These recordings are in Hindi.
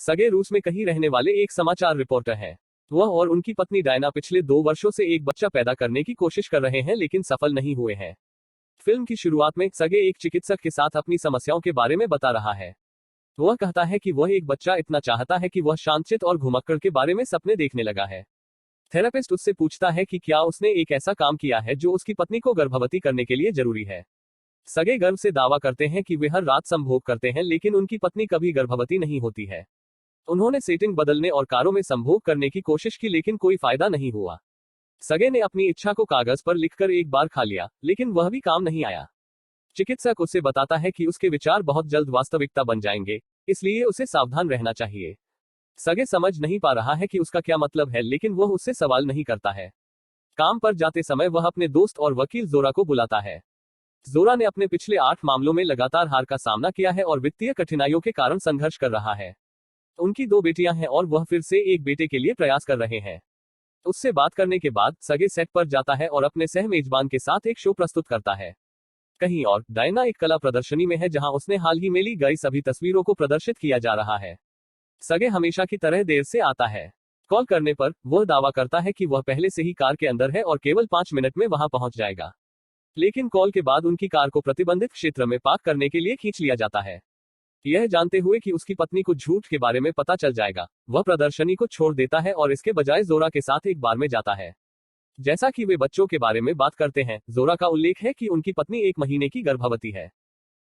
सगे रूस में कहीं रहने वाले एक समाचार रिपोर्टर हैं। वह और उनकी पत्नी डायना पिछले 2 वर्षों से एक बच्चा पैदा करने की कोशिश कर रहे हैं लेकिन सफल नहीं हुए हैं। फिल्म की शुरुआत में सगे एक चिकित्सक के साथ अपनी समस्याओं के बारे में बता रहा है। वह कहता है कि वह एक बच्चा इतना चाहता है कि वह शांतचित्त और घुमक्कड़ के बारे में सपने देखने लगा है। थेरेपिस्ट उससे पूछता है कि क्या उसने एक ऐसा काम किया है जो उसकी पत्नी को गर्भवती करने के लिए जरूरी है। सगे गर्व से दावा करते हैं कि वे हर रात संभोग करते हैं लेकिन उनकी पत्नी कभी गर्भवती नहीं होती है। उन्होंने सेटिंग बदलने और कारों में संभोग करने की कोशिश की लेकिन कोई फायदा नहीं हुआ। सगे ने अपनी इच्छा को कागज पर लिखकर एक बार खा लिया लेकिन वह भी काम नहीं आया। चिकित्सक उसे बताता है कि उसके विचार बहुत जल्द वास्तविकता बन जाएंगे, इसलिए उसे सावधान रहना चाहिए। सगे समझ नहीं पा रहा है कि उसका क्या मतलब है लेकिन वह उससे सवाल नहीं करता है। काम पर जाते समय वह अपने दोस्त और वकील जोरा को बुलाता है। जोरा ने अपने पिछले 8 मामलों में लगातार हार का सामना किया है और वित्तीय कठिनाइयों के कारण संघर्ष कर रहा है। उनकी 2 बेटियां हैं और वह फिर से एक बेटे के लिए प्रयास कर रहे हैं। उससे बात करने के बाद सगे सेट पर जाता है और अपने सह मेजबान के साथ एक शो प्रस्तुत करता है। कहीं और डायना एक कला प्रदर्शनी में है जहां उसने हाल ही में ली गई सभी तस्वीरों को प्रदर्शित किया जा रहा है। सगे हमेशा की तरह देर से आता है। कॉल करने पर वह दावा करता है कि वह पहले से ही कार के अंदर है और केवल 5 मिनट में वहां पहुंच जाएगा। लेकिन कॉल के बाद उनकी कार को प्रतिबंधित क्षेत्र में पार्क करने के लिए खींच लिया जाता है। यह जानते हुए कि उसकी पत्नी को झूठ के बारे में पता चल जाएगा, वह प्रदर्शनी को छोड़ देता है और इसके बजाय जोरा के साथ एक बार में जाता है। जैसा कि वे बच्चों के बारे में बात करते हैं, जोरा का उल्लेख है कि उनकी पत्नी 1 महीने की गर्भवती है।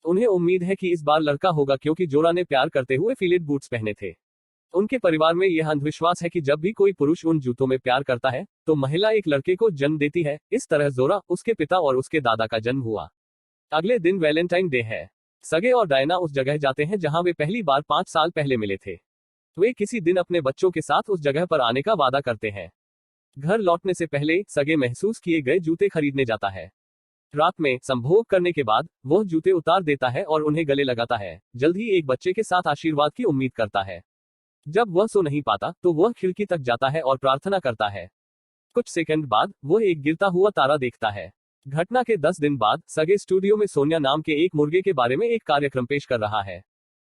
उन्हें उम्मीद है कि इस बार लड़का होगा क्योंकि जोरा ने प्यार करते हुए फिलेट बूट्स पहने थे। उनके परिवार में यह अंधविश्वास है कि जब भी कोई पुरुष उन जूतों में प्यार करता है तो महिला एक लड़के को जन्म देती है। इस तरह जोरा, उसके पिता और उसके दादा का जन्म हुआ। अगले दिन वैलेंटाइन डे है। सगे और डायना उस जगह जाते हैं जहां वे पहली बार 5 साल पहले मिले थे। वे किसी दिन अपने बच्चों के साथ उस जगह पर आने का वादा करते हैं। घर लौटने से पहले सगे महसूस किए गए जूते खरीदने जाता है। रात में संभोग करने के बाद वह जूते उतार देता है और उन्हें गले लगाता है। जल्द ही एक बच्चे के साथ आशीर्वाद की उम्मीद करता है। जब वह सो नहीं पाता तो वह खिड़की तक जाता है और प्रार्थना करता है। कुछ सेकंड बाद वह एक गिरता हुआ तारा देखता है। घटना के 10 दिन बाद सगे स्टूडियो में सोनिया नाम के एक मुर्गे के बारे में एक कार्यक्रम पेश कर रहा है।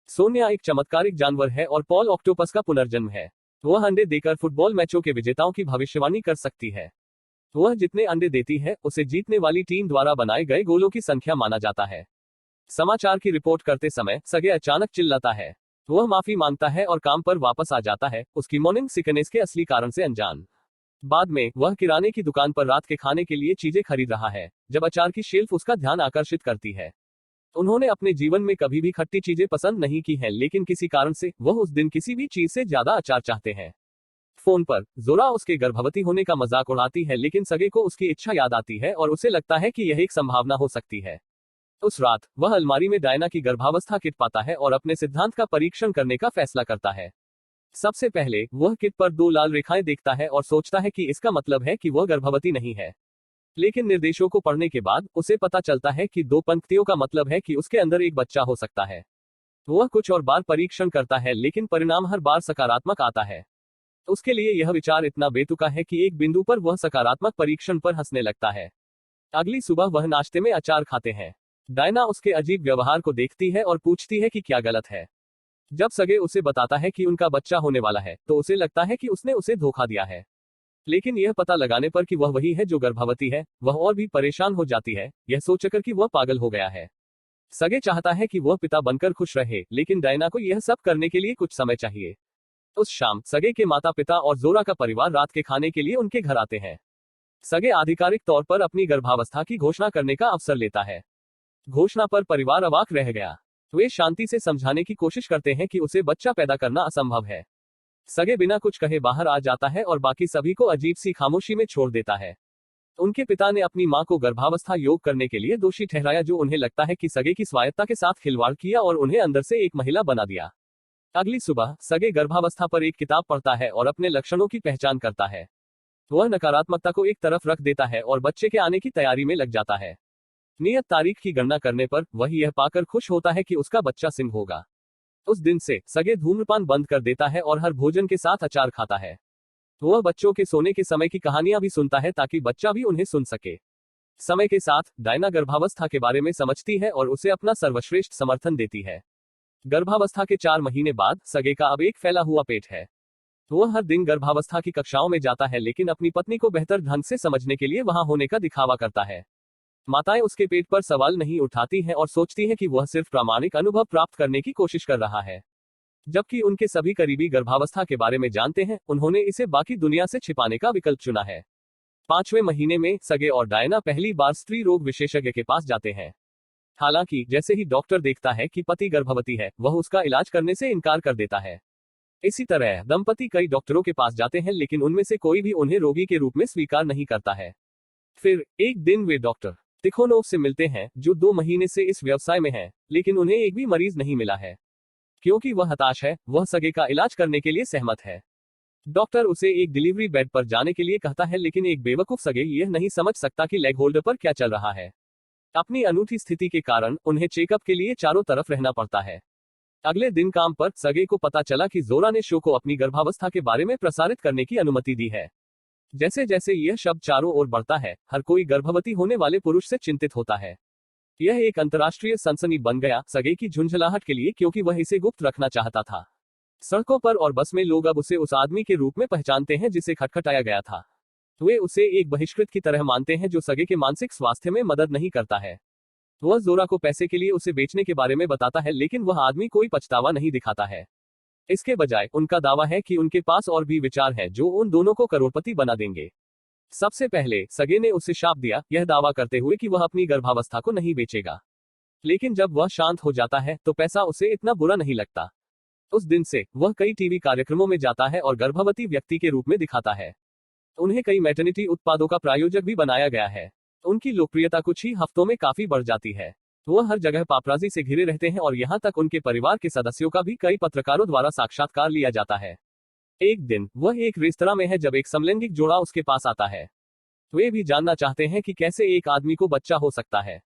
सोनिया एक चमत्कारिक जानवर है और पॉल ऑक्टोपस का पुनर्जन्म है। वह अंडे देकर फुटबॉल मैचों के विजेताओं की भविष्यवाणी कर सकती है। वह जितने अंडे देती है उसे जीतने वाली टीम द्वारा बनाए गए गोलों की संख्या माना जाता है। समाचार की रिपोर्ट करते समय सगे अचानक चिल्लाता है। वह माफी मांगता है और काम पर वापस आ जाता है, उसकी मॉर्निंग सिकनेस के असली कारण से अनजान। बाद में वह किराने की दुकान पर रात के खाने के लिए चीजें खरीद रहा है जब अचार की शेल्फ उसका ध्यान आकर्षित करती है। उन्होंने अपने जीवन में कभी भी खट्टी चीजें पसंद नहीं की हैं लेकिन किसी कारण से वह उस दिन किसी भी चीज से ज्यादा अचार चाहते हैं। फोन पर जोरा उसके गर्भवती होने का मजाक उड़ाती है लेकिन सगे को उसकी इच्छा याद आती है और उसे लगता है कि यह एक संभावना हो सकती है। उस रात वह अलमारी में डायना की गर्भावस्था किट पाता है और अपने सिद्धांत का परीक्षण करने का फैसला करता है। सबसे पहले वह किट पर 2 लाल रेखाएं देखता है और सोचता है कि इसका मतलब है कि वह गर्भवती नहीं है। लेकिन निर्देशों को पढ़ने के बाद उसे पता चलता है कि 2 पंक्तियों का मतलब है कि उसके अंदर एक बच्चा हो सकता है। वह कुछ और बार परीक्षण करता है लेकिन परिणाम हर बार सकारात्मक आता है। उसके लिए यह विचार इतना बेतुका है कि एक बिंदु पर वह सकारात्मक परीक्षण पर हंसने लगता है। अगली सुबह वह नाश्ते में अचार खाते हैं। डायना उसके अजीब व्यवहार को देखती है और पूछती है कि क्या गलत है। जब सगे उसे बताता है कि उनका बच्चा होने वाला है तो उसे लगता है कि उसने उसे धोखा दिया है। लेकिन यह पता लगाने पर कि वह वही है जो गर्भवती है, वह और भी परेशान हो जाती है, यह सोचकर कि वह पागल हो गया है। सगे चाहता है कि वह पिता बनकर खुश रहे लेकिन डायना को यह सब करने के लिए कुछ समय चाहिए। उस शाम सगे के माता पिता और जोरा का परिवार रात के खाने के लिए उनके घर आते हैं। सगे आधिकारिक तौर पर अपनी गर्भावस्था की घोषणा करने का अवसर लेता है। घोषणा पर परिवार अवाक रह गया। वे शांति से समझाने की कोशिश करते हैं कि उसे बच्चा पैदा करना असंभव है। सगे बिना कुछ कहे बाहर आ जाता है और बाकी सभी को अजीब सी खामोशी में छोड़ देता है। उनके पिता ने अपनी मां को गर्भावस्था योग करने के लिए दोषी ठहराया जो उन्हें लगता है कि सगे की स्वायत्ता के साथ खिलवाड़ किया और उन्हें अंदर से एक महिला बना दिया। अगली सुबह सगे गर्भावस्था पर एक किताब पढ़ता है और अपने लक्षणों की पहचान करता है। वह नकारात्मकता को एक तरफ रख देता है और बच्चे के आने की तैयारी में लग जाता है। नियत तारीख की गणना करने पर वह यह पाकर खुश होता है कि उसका बच्चा सिंह होगा। उस दिन से सगे धूम्रपान बंद कर देता है और हर भोजन के साथ अचार खाता है। वह बच्चों के सोने के समय की कहानियां भी सुनता है ताकि बच्चा भी उन्हें सुन सके। समय के साथ डायना गर्भावस्था के बारे में समझती है और उसे अपना सर्वश्रेष्ठ समर्थन देती है। गर्भावस्था के 4 महीने बाद सगे का अब एक फैला हुआ पेट है। वह हर दिन गर्भावस्था की कक्षाओं में जाता है लेकिन अपनी पत्नी को बेहतर ढंग से समझने के लिए वहां होने का दिखावा करता है। माताएं उसके पेट पर सवाल नहीं उठाती हैं और सोचती हैं कि वह सिर्फ प्रामाणिक अनुभव प्राप्त करने की कोशिश कर रहा है। जबकि उनके सभी करीबी गर्भावस्था के बारे में जानते हैं, उन्होंने इसे बाकी दुनिया से छिपाने का विकल्प चुना है। 5वें महीने में सगे और डायना पहली बार स्त्री रोग विशेषज्ञ के पास जाते हैं। हालांकि जैसे ही डॉक्टर देखता है कि पति गर्भवती है, वह उसका इलाज करने से इनकार कर देता है। इसी तरह दंपति कई डॉक्टरों के पास जाते हैं लेकिन उनमें से कोई भी उन्हें रोगी के रूप में स्वीकार नहीं करता है। फिर एक दिन वे डॉक्टर तिखोनोव से मिलते हैं, जो 2 महीने से इस व्यवसाय में है, लेकिन उन्हें एक भी मरीज नहीं मिला है। क्योंकि वह हताश है, वह सगे का इलाज करने के लिए सहमत है। डॉक्टर उसे एक डिलीवरी बेड पर जाने के लिए कहता है लेकिन एक बेवकूफ सगे यह नहीं समझ सकता कि लेग होल्डर पर क्या चल रहा है। अपनी अनूठी स्थिति के कारण उन्हें चेकअप के लिए चारों तरफ रहना पड़ता है। अगले दिन काम पर सगे को पता चला कि जोरा ने शो को अपनी गर्भावस्था के बारे में प्रसारित करने की अनुमति दी है। जैसे जैसे यह शब्द चारों ओर बढ़ता है, हर कोई गर्भवती होने वाले पुरुष से चिंतित होता है। यह एक अंतर्राष्ट्रीय सनसनी बन गया सगे की झुंझलाहट के लिए, क्योंकि वह इसे गुप्त रखना चाहता था। सड़कों पर और बस में लोग अब उसे उस आदमी के रूप में पहचानते हैं जिसे खटखटाया गया था। वे उसे एक बहिष्कृत की तरह मानते हैं जो सगे के मानसिक स्वास्थ्य में मदद नहीं करता है। वह जोरा को पैसे के लिए उसे बेचने के बारे में बताता है लेकिन वह आदमी कोई पछतावा नहीं दिखाता है। इसके बजाय उनका दावा है कि उनके पास और भी विचार हैं जो उन दोनों को करोड़पति बना देंगे। सबसे पहले सगे ने उसे शाप दिया, यह दावा करते हुए कि वह अपनी गर्भावस्था को नहीं बेचेगा। लेकिन जब वह शांत हो जाता है तो पैसा उसे इतना बुरा नहीं लगता। उस दिन से वह कई टीवी कार्यक्रमों में जाता है और गर्भवती व्यक्ति के रूप में दिखाता है। उन्हें कई मैटरनिटी उत्पादों का प्रायोजक भी बनाया गया है। उनकी लोकप्रियता कुछ ही हफ्तों में काफी बढ़ जाती है। वह हर जगह पापराजी से घिरे रहते हैं और यहाँ तक उनके परिवार के सदस्यों का भी कई पत्रकारों द्वारा साक्षात्कार लिया जाता है। एक दिन वह एक रेस्तरां में है जब एक समलैंगिक जोड़ा उसके पास आता है। वे भी जानना चाहते हैं कि कैसे एक आदमी को बच्चा हो सकता है।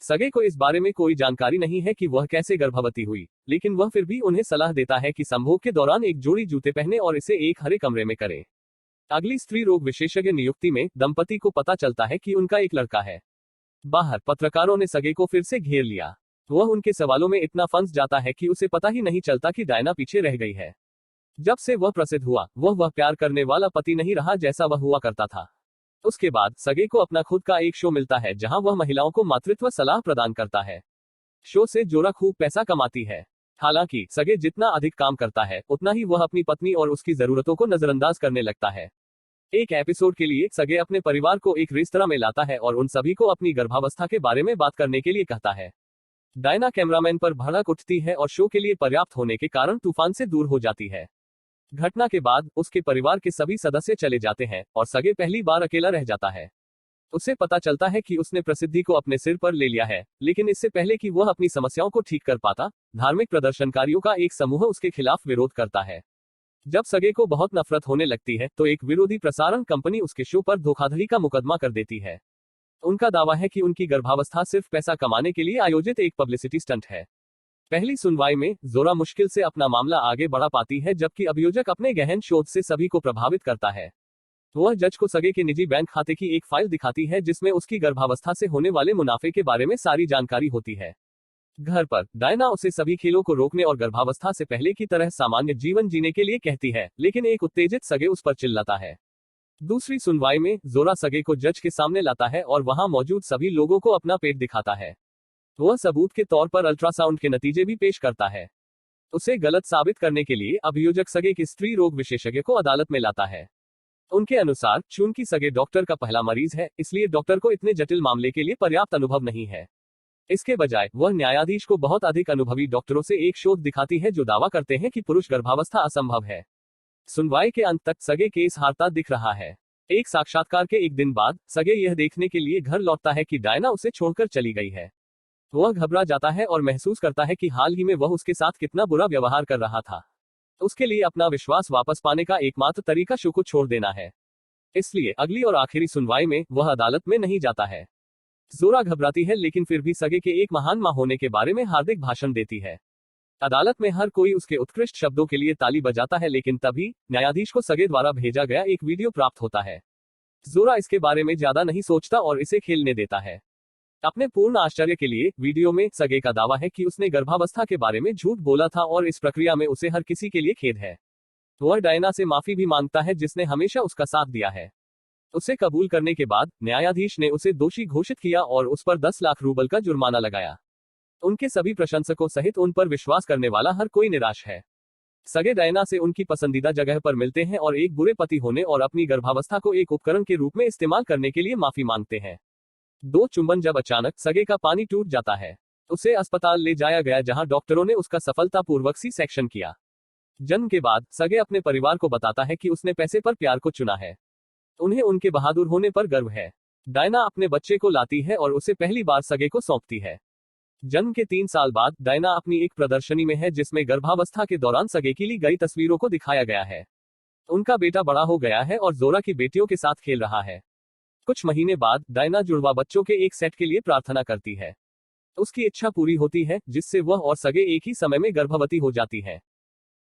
सगे को इस बारे में कोई जानकारी नहीं है कि वह कैसे गर्भवती हुई, लेकिन वह फिर भी उन्हें सलाह देता है कि संभोग के दौरान एक जोड़ी जूते पहने और इसे एक हरे कमरे में करें। अगली स्त्री रोग विशेषज्ञ नियुक्ति में दंपति को पता चलता है कि उनका एक लड़का है। बाहर पत्रकारों ने सगे को फिर से घेर लिया। वह उनके सवालों में इतना फंस जाता है कि उसे पता ही नहीं चलता कि डायना पीछे रह गई है। जब से वह प्रसिद्ध हुआ, वह प्यार करने वाला पति नहीं रहा जैसा वह हुआ करता था। उसके बाद सगे को अपना खुद का एक शो मिलता है जहां वह महिलाओं को मातृत्व सलाह प्रदान करता है। शो से जोरा खूब पैसा कमाती है। हालांकि सगे जितना अधिक काम करता है उतना ही वह अपनी पत्नी और उसकी जरूरतों को नजरअंदाज करने लगता है। एक एपिसोड के लिए सगे अपने परिवार को एक रेस्तरां में लाता है और उन सभी को अपनी गर्भावस्था के बारे में बात करने के लिए कहता है। डायना कैमरामैन पर भड़क उठती है और शो के लिए पर्याप्त होने के कारण तूफान से दूर हो जाती है। घटना के बाद उसके परिवार के सभी सदस्य चले जाते हैं और सगे पहली बार अकेला रह जाता है। उसे पता चलता है कि उसने प्रसिद्धि को अपने सिर पर ले लिया है, लेकिन इससे पहले कि वह अपनी समस्याओं को ठीक कर पाता, धार्मिक प्रदर्शनकारियों का एक समूह उसके खिलाफ विरोध करता है। जब सगे को बहुत नफरत होने लगती है तो एक विरोधी प्रसारण कंपनी उसके शो पर धोखाधड़ी का मुकदमा कर देती है। उनका दावा है कि उनकी गर्भावस्था सिर्फ पैसा कमाने के लिए आयोजित एक पब्लिसिटी स्टंट है। पहली सुनवाई में जोरा मुश्किल से अपना मामला आगे बढ़ा पाती है, जबकि अभियोजक अपने गहन शोध से सभी को प्रभावित करता है। वह जज को सगे के निजी बैंक खाते की एक फाइल दिखाती है जिसमें उसकी गर्भावस्था से होने वाले मुनाफे के बारे में सारी जानकारी होती है। घर पर डायना उसे सभी खेलों को रोकने और गर्भावस्था से पहले की तरह सामान्य जीवन जीने के लिए कहती है, लेकिन एक उत्तेजित सगे उस पर चिल्लाता है। दूसरी सुनवाई में जोरा सगे को जज के सामने लाता है और वहां मौजूद सभी लोगों को अपना पेट दिखाता है। वह सबूत के तौर पर अल्ट्रासाउंड के नतीजे भी पेश करता है। उसे गलत साबित करने के लिए अभियोजक सगे के स्त्री रोग विशेषज्ञ को अदालत में लाता है। उनके अनुसार चूंकि सगे डॉक्टर का पहला मरीज है, इसलिए डॉक्टर को इतने जटिल मामले के लिए पर्याप्त अनुभव नहीं है। इसके बजाय वह न्यायाधीश को बहुत अधिक अनुभवी डॉक्टरों से एक शोध दिखाती है जो दावा करते हैं कि पुरुष गर्भावस्था असंभव है। सुनवाई के अंत तक सगे केस हारता दिख रहा है। एक साक्षात्कार के एक दिन बाद सगे यह देखने के लिए घर लौटता है कि डायना उसे छोड़कर चली गई है। वह घबरा जाता है और महसूस करता है कि हाल ही में वह उसके साथ कितना बुरा व्यवहार कर रहा था। उसके लिए अपना विश्वास वापस पाने का एकमात्र तरीका शो को छोड़ देना है। इसलिए अगली और आखिरी सुनवाई में वह अदालत में नहीं जाता है। जोरा घबराती है लेकिन फिर भी सगे के एक महान मां होने के बारे में हार्दिक भाषण देती है। अदालत में हर कोई उसके उत्कृष्ट शब्दों के लिए ताली बजाता है, लेकिन तभी न्यायाधीश को सगे द्वारा भेजा गया एक वीडियो प्राप्त होता है। जोरा इसके बारे में ज्यादा नहीं सोचता और इसे खेलने देता है। अपने पूर्ण आश्चर्य के लिए वीडियो में सगे का दावा है कि उसने गर्भावस्था के बारे में झूठ बोला था और इस प्रक्रिया में उसे हर किसी के लिए खेद है। वह डायना से माफी भी मांगता है जिसने हमेशा उसका साथ दिया है। उसे कबूल करने के बाद न्यायाधीश ने उसे दोषी घोषित किया और उस पर 10 लाख रूबल का जुर्माना लगाया। उनके सभी प्रशंसकों सहित उन पर विश्वास करने वाला हर कोई निराश है। सगे डायना से उनकी पसंदीदा जगह पर मिलते हैं और एक बुरे पति होने और अपनी गर्भावस्था को एक उपकरण के रूप में इस्तेमाल करने के लिए माफी मांगते हैं। 2 चुंबन जब अचानक सगे का पानी टूट जाता है। उसे अस्पताल ले जाया गया जहां डॉक्टरों ने उसका सफलतापूर्वक सी सेक्शन किया। जन्म के बाद सगे अपने परिवार को बताता है कि उसने पैसे पर प्यार को चुना है। उन्हें उनके बहादुर होने पर गर्व है। डायना अपने बच्चे को लाती है और उसे पहली बार सगे को सौंपती है। जन्म के 3 साल बाद डायना अपनी एक प्रदर्शनी में है जिसमें गर्भावस्था के दौरान सगे की ली गई तस्वीरों को दिखाया गया है। उनका बेटा बड़ा हो गया है और जोरा की बेटियों के साथ खेल रहा है। कुछ महीने बाद डायना जुड़वा बच्चों के एक सेट के लिए प्रार्थना करती है। उसकी इच्छा पूरी होती है जिससे वह और सगे एक ही समय में गर्भवती हो जाती है।